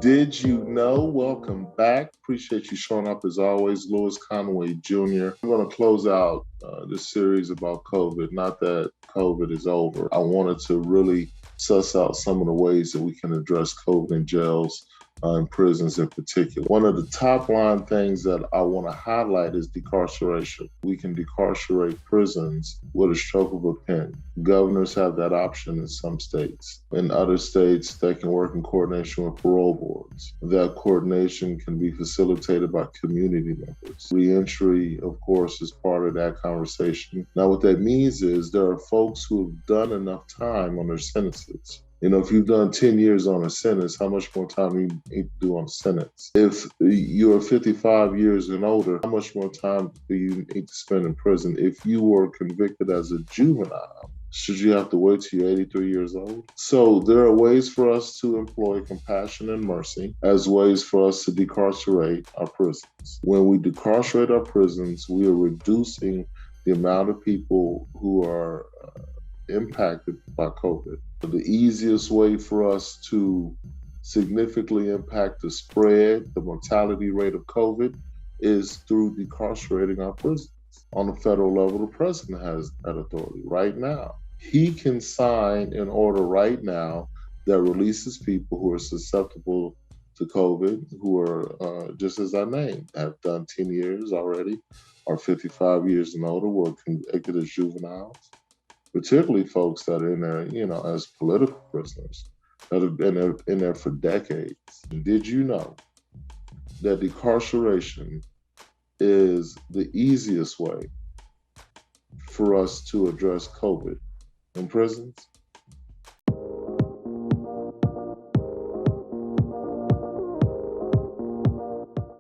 Did you know? Welcome back. Appreciate you showing up as always, Louis Conway Jr. I'm going to close out this series about COVID. Not that COVID is over. I wanted to really suss out some of the ways that we can address COVID in jails and prisons in particular. One of the top line things that I want to highlight is decarceration. We can decarcerate prisons with a stroke of a pen. Governors have that option in some states. In other states, they can work in coordination with parole boards. That coordination can be facilitated by community members. Reentry, of course, is part of that conversation. Now, what that means is there are folks who have done enough time on their sentences. You know, if you've done 10 years on a sentence, how much more time do you need to do on a sentence? If you're 55 years and older, how much more time do you need to spend in prison? If you were convicted as a juvenile, should you have to wait till you're 83 years old? So there are ways for us to employ compassion and mercy as ways for us to decarcerate our prisons. When we decarcerate our prisons, we are reducing the amount of people who are impacted by COVID. The easiest way for us to significantly impact the spread, the mortality rate of COVID, is through decarcerating our prisons. On the federal level, the president has that authority right now. He can sign an order right now that releases people who are susceptible to COVID, who are, just as I named, have done 10 years already, are 55 years and older, were convicted as juveniles. Particularly folks that are in there, as political prisoners that have been in there for decades. Did you know that decarceration is the easiest way for us to address COVID in prisons?